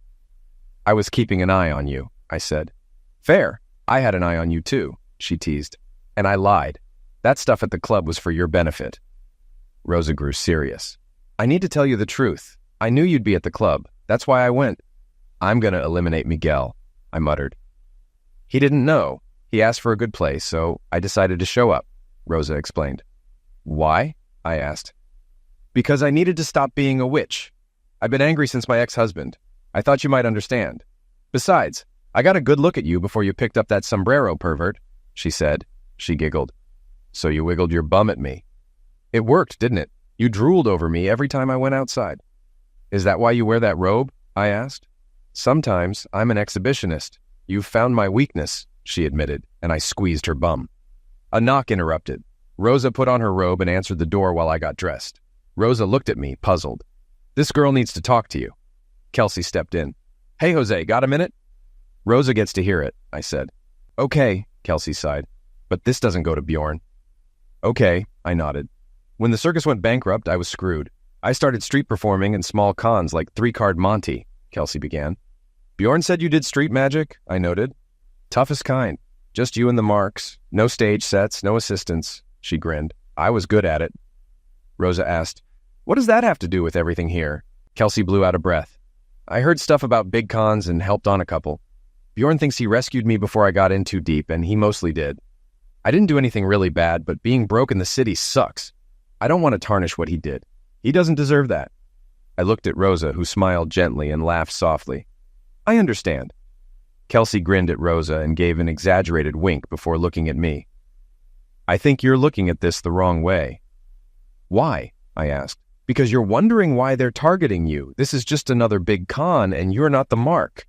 I was keeping an eye on you, I said. Fair. I had an eye on you too, she teased. And I lied. That stuff at the club was for your benefit. Rosa grew serious. I need to tell you the truth. I knew you'd be at the club. That's why I went. I'm going to eliminate Miguel, I muttered. He didn't know. He asked for a good place, so I decided to show up, Rosa explained. Why? I asked. Because I needed to stop being a witch. I've been angry since my ex-husband. I thought you might understand. Besides, I got a good look at you before you picked up that sombrero, pervert, she said. She giggled. So you wiggled your bum at me. It worked, didn't it? You drooled over me every time I went outside. Is that why you wear that robe? I asked. Sometimes I'm an exhibitionist. You've found my weakness, she admitted, and I squeezed her bum. A knock interrupted. Rosa put on her robe and answered the door while I got dressed. Rosa looked at me, puzzled. This girl needs to talk to you. Kelsey stepped in. Hey, Jose, got a minute? Rosa gets to hear it, I said. Okay, Kelsey sighed. But this doesn't go to Bjorn. Okay, I nodded. When the circus went bankrupt, I was screwed. I started street performing in small cons like 3-Card Monte, Kelsey began. Bjorn said you did street magic, I noted. Toughest kind. Just you and the marks. No stage sets, no assistants. She grinned. I was good at it. Rosa asked, what does that have to do with everything here? Kelsey blew out a breath. I heard stuff about big cons and helped on a couple. Bjorn thinks he rescued me before I got in too deep, and he mostly did. I didn't do anything really bad, but being broke in the city sucks. I don't want to tarnish what he did. He doesn't deserve that. I looked at Rosa, who smiled gently and laughed softly. I understand. Kelsey grinned at Rosa and gave an exaggerated wink before looking at me. I think you're looking at this the wrong way. Why? I asked. Because you're wondering why they're targeting you. This is just another big con, and you're not the mark.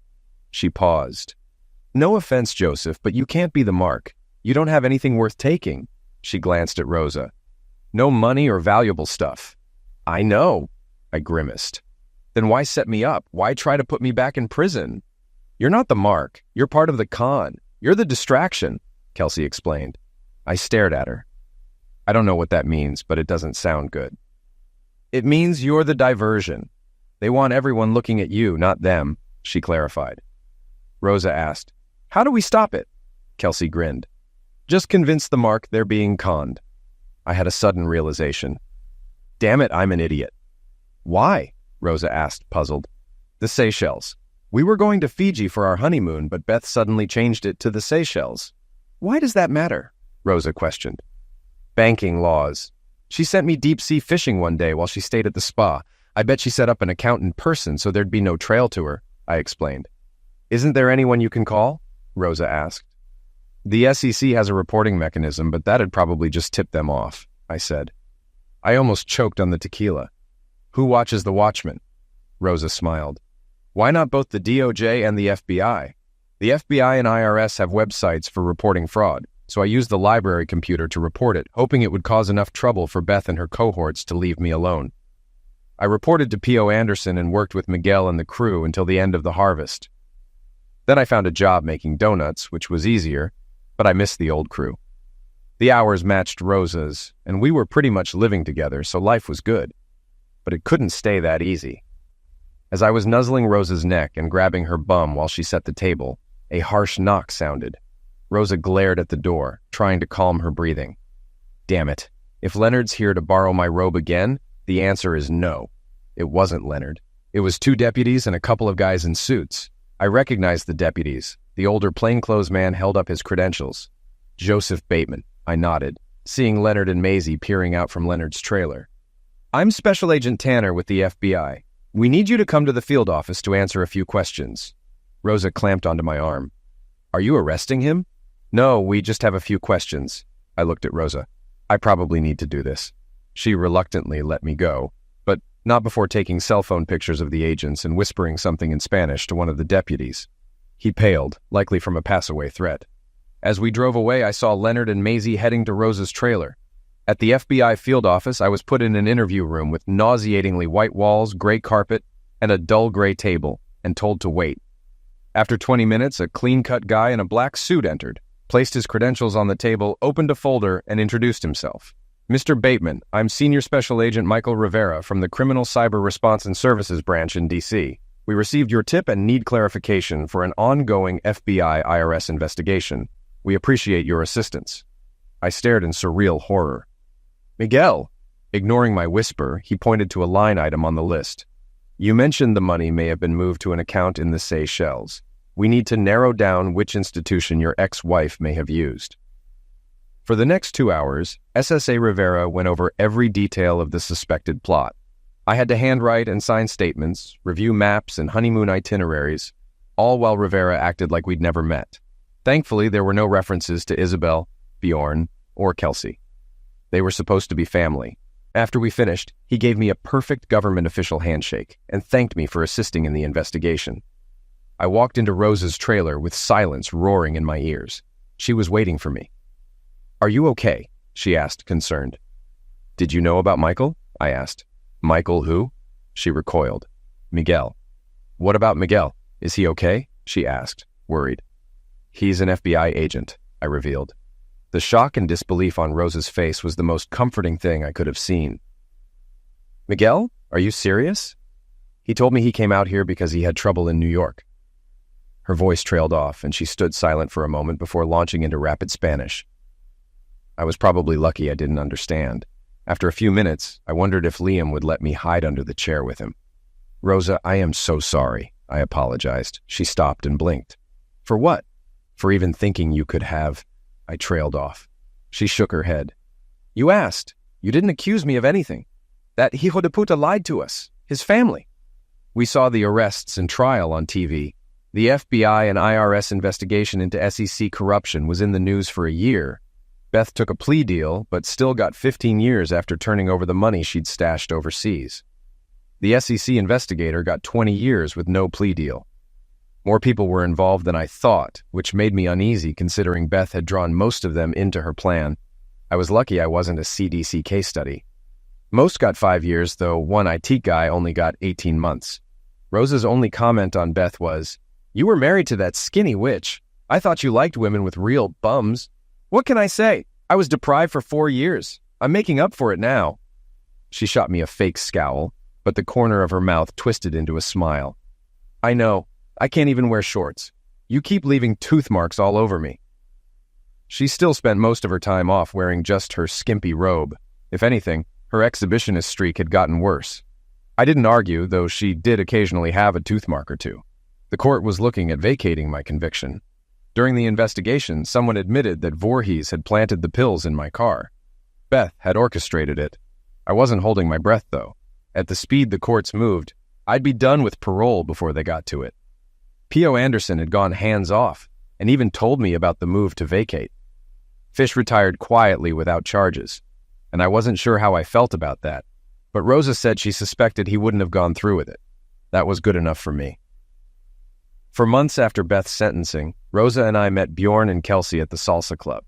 She paused. No offense, Joseph, but you can't be the mark. You don't have anything worth taking. She glanced at Rosa. No money or valuable stuff. I know, I grimaced. Then why set me up? Why try to put me back in prison? You're not the mark. You're part of the con. You're the distraction, Kelsey explained. I stared at her. I don't know what that means, but it doesn't sound good. It means you're the diversion. They want everyone looking at you, not them, she clarified. Rosa asked, how do we stop it? Kelsey grinned. Just convince the mark they're being conned. I had a sudden realization. Damn it, I'm an idiot. Why? Rosa asked, puzzled. The Seychelles. We were going to Fiji for our honeymoon, but Beth suddenly changed it to the Seychelles. Why does that matter? Rosa questioned. Banking laws. She sent me deep-sea fishing one day while she stayed at the spa. I bet she set up an account in person so there'd be no trail to her, I explained. Isn't there anyone you can call? Rosa asked. The SEC has a reporting mechanism, but that'd probably just tip them off, I said. I almost choked on the tequila. Who watches the Watchmen? Rosa smiled. Why not both the DOJ and the FBI? The FBI and IRS have websites for reporting fraud, so I used the library computer to report it, hoping it would cause enough trouble for Beth and her cohorts to leave me alone. I reported to P.O. Anderson and worked with Miguel and the crew until the end of the harvest. Then I found a job making donuts, which was easier, but I missed the old crew. The hours matched Rosa's, and we were pretty much living together, so life was good. But it couldn't stay that easy. As I was nuzzling Rosa's neck and grabbing her bum while she set the table, a harsh knock sounded. Rosa glared at the door, trying to calm her breathing. Damn it. If Leonard's here to borrow my robe again, the answer is no. It wasn't Leonard. It was 2 deputies and a couple of guys in suits. I recognized the deputies. The older plainclothes man held up his credentials. Joseph Bateman, I nodded, seeing Leonard and Maisie peering out from Leonard's trailer. I'm Special Agent Tanner with the FBI. We need you to come to the field office to answer a few questions. Rosa clamped onto my arm. Are you arresting him? No, we just have a few questions. I looked at Rosa. I probably need to do this. She reluctantly let me go, but not before taking cell phone pictures of the agents and whispering something in Spanish to one of the deputies. He paled, likely from a pass-away threat. As we drove away, I saw Leonard and Maisie heading to Rosa's trailer. At the FBI field office, I was put in an interview room with nauseatingly white walls, gray carpet, and a dull gray table, and told to wait. After 20 minutes, a clean-cut guy in a black suit entered, placed his credentials on the table, opened a folder, and introduced himself. Mr. Bateman, I'm Senior Special Agent Michael Rivera from the Criminal Cyber Response and Services Branch in D.C. We received your tip and need clarification for an ongoing FBI-IRS investigation. We appreciate your assistance. I stared in surreal horror. Miguel! Ignoring my whisper, he pointed to a line item on the list. You mentioned the money may have been moved to an account in the Seychelles. We need to narrow down which institution your ex-wife may have used. For the next 2 hours, SSA Rivera went over every detail of the suspected plot. I had to handwrite and sign statements, review maps and honeymoon itineraries, all while Rivera acted like we'd never met. Thankfully, there were no references to Isabel, Bjorn, or Kelsey. They were supposed to be family. After we finished, he gave me a perfect government official handshake and thanked me for assisting in the investigation. I walked into Rosa's trailer with silence roaring in my ears. She was waiting for me. Are you okay? She asked, concerned. Did you know about Michael? I asked. Michael who? She recoiled. Miguel. What about Miguel? Is he okay? She asked, worried. He's an FBI agent, I revealed. The shock and disbelief on Rosa's face was the most comforting thing I could have seen. Miguel? Are you serious? He told me he came out here because he had trouble in New York. Her voice trailed off, and she stood silent for a moment before launching into rapid Spanish. I was probably lucky I didn't understand. After a few minutes, I wondered if Liam would let me hide under the chair with him. Rosa, I am so sorry, I apologized. She stopped and blinked. For what? For even thinking you could have... I trailed off. She shook her head. You asked. You didn't accuse me of anything. That hijo de puta lied to us. His family. We saw the arrests and trial on TV. The FBI and IRS investigation into SEC corruption was in the news for a year. Beth took a plea deal, but still got 15 years after turning over the money she'd stashed overseas. The SEC investigator got 20 years with no plea deal. More people were involved than I thought, which made me uneasy considering Beth had drawn most of them into her plan. I was lucky I wasn't a CDC case study. Most got 5 years, though one IT guy only got 18 months. Rosa's only comment on Beth was, "You were married to that skinny witch. I thought you liked women with real bums." What can I say? I was deprived for 4 years. I'm making up for it now. She shot me a fake scowl, but the corner of her mouth twisted into a smile. I know. I can't even wear shorts. You keep leaving tooth marks all over me. She still spent most of her time off wearing just her skimpy robe. If anything, her exhibitionist streak had gotten worse. I didn't argue, though she did occasionally have a tooth mark or two. The court was looking at vacating my conviction. During the investigation, someone admitted that Voorhees had planted the pills in my car. Beth had orchestrated it. I wasn't holding my breath, though. At the speed the courts moved, I'd be done with parole before they got to it. P.O. Anderson had gone hands-off and even told me about the move to vacate. Fish retired quietly without charges, and I wasn't sure how I felt about that, but Rosa said she suspected he wouldn't have gone through with it. That was good enough for me. For months after Beth's sentencing, Rosa and I met Bjorn and Kelsey at the salsa club.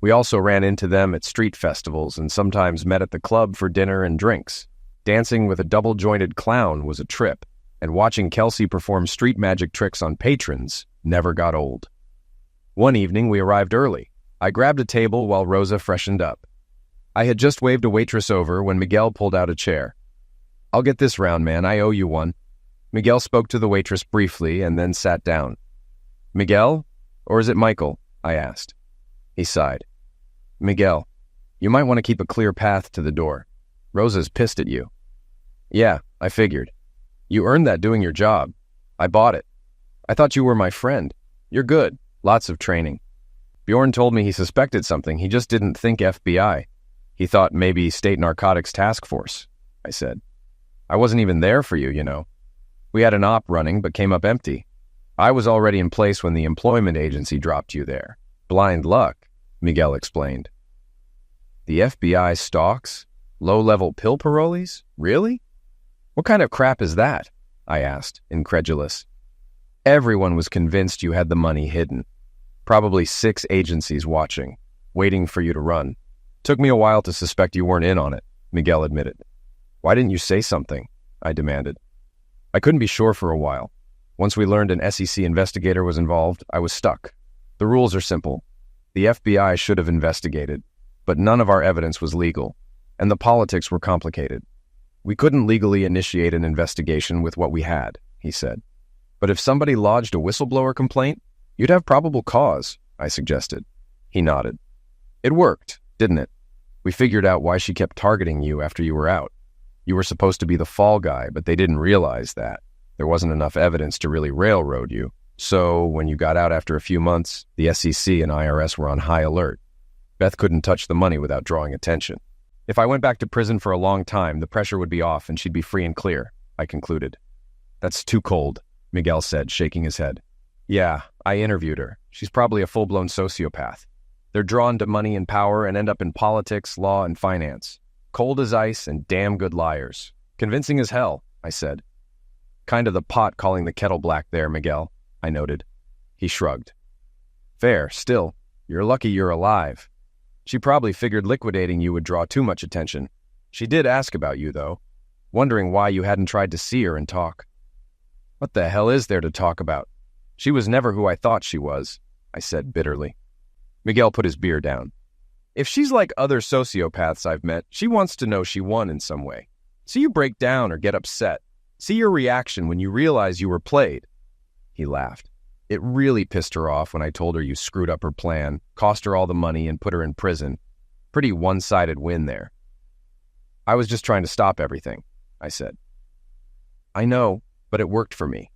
We also ran into them at street festivals and sometimes met at the club for dinner and drinks. Dancing with a double-jointed clown was a trip, and watching Kelsey perform street magic tricks on patrons never got old. One evening, we arrived early. I grabbed a table while Rosa freshened up. I had just waved a waitress over when Miguel pulled out a chair. I'll get this round, man. I owe you one. Miguel spoke to the waitress briefly and then sat down. Miguel? Or is it Michael? I asked. He sighed. Miguel, you might want to keep a clear path to the door. Rosa's pissed at you. Yeah, I figured. You earned that doing your job. I bought it. I thought you were my friend. You're good. Lots of training. Bjorn told me he suspected something. He just didn't think FBI. He thought maybe State Narcotics Task Force, I said. I wasn't even there for you, you know. We had an op running, but came up empty. I was already in place when the employment agency dropped you there. Blind luck, Miguel explained. The FBI stalks? Low-level pill parolees? Really? What kind of crap is that? I asked, incredulous. Everyone was convinced you had the money hidden. Probably 6 agencies watching, waiting for you to run. Took me a while to suspect you weren't in on it, Miguel admitted. Why didn't you say something? I demanded. I couldn't be sure for a while. Once we learned an SEC investigator was involved, I was stuck. The rules are simple. The FBI should have investigated, but none of our evidence was legal, and the politics were complicated. We couldn't legally initiate an investigation with what we had, he said. But if somebody lodged a whistleblower complaint, you'd have probable cause, I suggested. He nodded. It worked, didn't it? We figured out why she kept targeting you after you were out. You were supposed to be the fall guy, but they didn't realize that. There wasn't enough evidence to really railroad you. So, when you got out after a few months, the SEC and IRS were on high alert. Beth couldn't touch the money without drawing attention. If I went back to prison for a long time, the pressure would be off and she'd be free and clear, I concluded. That's too cold, Miguel said, shaking his head. Yeah, I interviewed her. She's probably a full-blown sociopath. They're drawn to money and power and end up in politics, law, and finance. Cold as ice and damn good liars. Convincing as hell, I said. Kind of the pot calling the kettle black there, Miguel, I noted. He shrugged. Fair, still. You're lucky you're alive. She probably figured liquidating you would draw too much attention. She did ask about you, though. wondering why you hadn't tried to see her and talk. What the hell is there to talk about? She was never who I thought she was, I said bitterly. Miguel put his beer down. If she's like other sociopaths I've met, she wants to know she won in some way. See you break down or get upset. See your reaction when you realize you were played. He laughed. It really pissed her off when I told her you screwed up her plan, cost her all the money, and put her in prison. Pretty one-sided win there. I was just trying to stop everything, I said. I know, but it worked for me.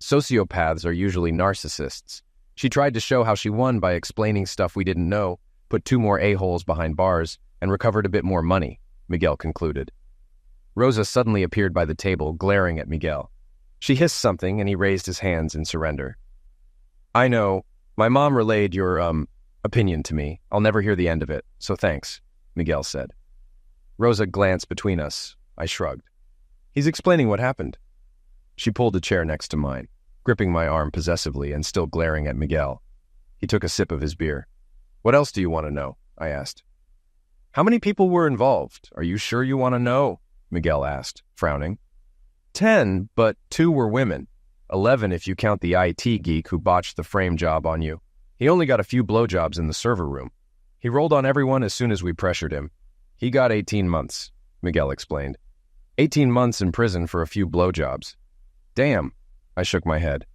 Sociopaths are usually narcissists. She tried to show how she won by explaining stuff we didn't know, put 2 more a-holes behind bars, and recovered a bit more money, Miguel concluded. Rosa suddenly appeared by the table, glaring at Miguel. She hissed something, and he raised his hands in surrender. I know. My mom relayed your, opinion to me. I'll never hear the end of it, so thanks, Miguel said. Rosa glanced between us. I shrugged. He's explaining what happened. She pulled a chair next to mine, gripping my arm possessively and still glaring at Miguel. He took a sip of his beer. What else do you want to know? I asked. How many people were involved? Are you sure you want to know? Miguel asked, frowning. 10, but 2 were women. 11 if you count the IT geek who botched the frame job on you. He only got a few blowjobs in the server room. He rolled on everyone as soon as we pressured him. He got 18 months, Miguel explained. 18 months in prison for a few blowjobs. Damn, I shook my head.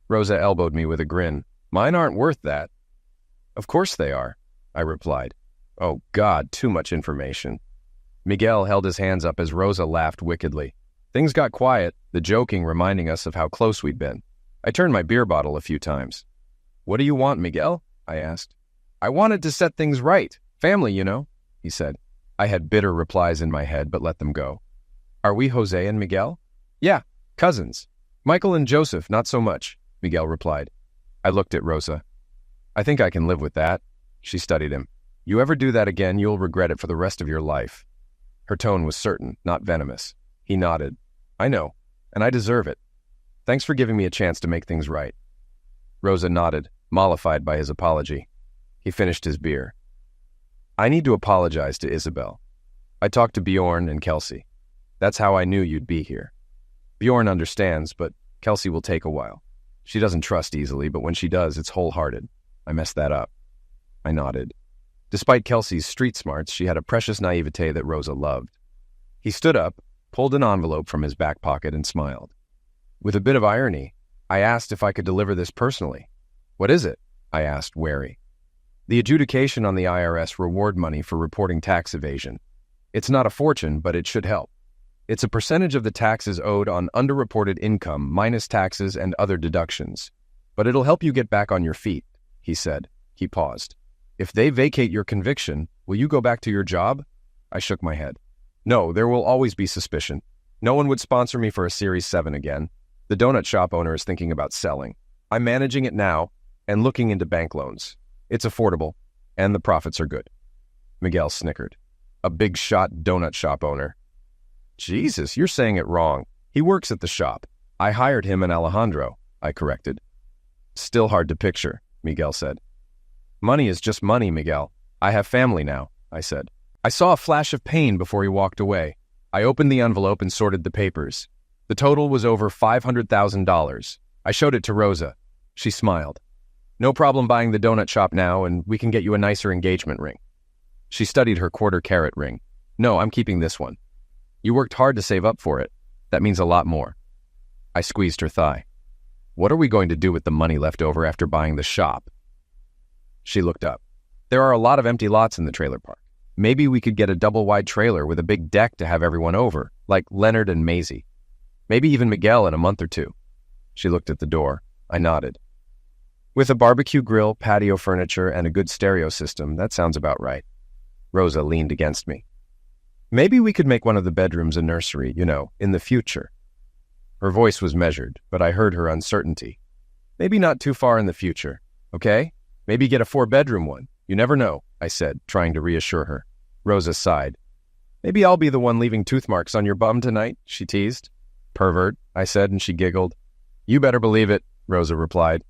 Rosa elbowed me with a grin. Mine aren't worth that. Of course they are, I replied. Oh God, too much information. Miguel held his hands up as Rosa laughed wickedly. Things got quiet, the joking reminding us of how close we'd been. I turned my beer bottle a few times. What do you want, Miguel? I asked. I wanted to set things right. Family, you know, he said. I had bitter replies in my head, but let them go. Are we Jose and Miguel? Yeah, cousins. Michael and Joseph, not so much, Miguel replied. I looked at Rosa. I think I can live with that. She studied him. You ever do that again, you'll regret it for the rest of your life. Her tone was certain, not venomous. He nodded. I know, and I deserve it. Thanks for giving me a chance to make things right. Rosa nodded, mollified by his apology. He finished his beer. I need to apologize to Isabel. I talked to Bjorn and Kelsey. That's how I knew you'd be here. Bjorn understands, but Kelsey will take a while. She doesn't trust easily, but when she does, it's wholehearted. I messed that up. I nodded. Despite Kelsey's street smarts, she had a precious naivete that Rosa loved. He stood up, pulled an envelope from his back pocket, and smiled. With a bit of irony, I asked if I could deliver this personally. What is it? I asked, wary. The adjudication on the IRS reward money for reporting tax evasion. It's not a fortune, but it should help. It's a percentage of the taxes owed on underreported income minus taxes and other deductions. But it'll help you get back on your feet, he said. He paused. If they vacate your conviction, will you go back to your job? I shook my head. No, there will always be suspicion. No one would sponsor me for a Series 7 again. The donut shop owner is thinking about selling. I'm managing it now and looking into bank loans. It's affordable, and the profits are good. Miguel snickered. A big shot donut shop owner. Jesus, you're saying it wrong. He works at the shop. I hired him and Alejandro, I corrected. Still hard to picture, Miguel said. Money is just money, Miguel. I have family now, I said. I saw a flash of pain before he walked away. I opened the envelope and sorted the papers. The total was over $500,000. I showed it to Rosa. She smiled. No problem buying the donut shop now, and we can get you a nicer engagement ring. She studied her quarter-carat ring. No, I'm keeping this one. You worked hard to save up for it. That means a lot more. I squeezed her thigh. What are we going to do with the money left over after buying the shop? She looked up. There are a lot of empty lots in the trailer park. Maybe we could get a double-wide trailer with a big deck to have everyone over, like Leonard and Maisie. Maybe even Miguel in a month or two. She looked at the door. I nodded. With a barbecue grill, patio furniture, and a good stereo system, that sounds about right. Rosa leaned against me. Maybe we could make one of the bedrooms a nursery, in the future. Her voice was measured, but I heard her uncertainty. Maybe not too far in the future, okay? Maybe get a 4-bedroom one. You never know, I said, trying to reassure her. Rosa sighed. Maybe I'll be the one leaving tooth marks on your bum tonight, she teased. Pervert, I said, and she giggled. You better believe it, Rosa replied.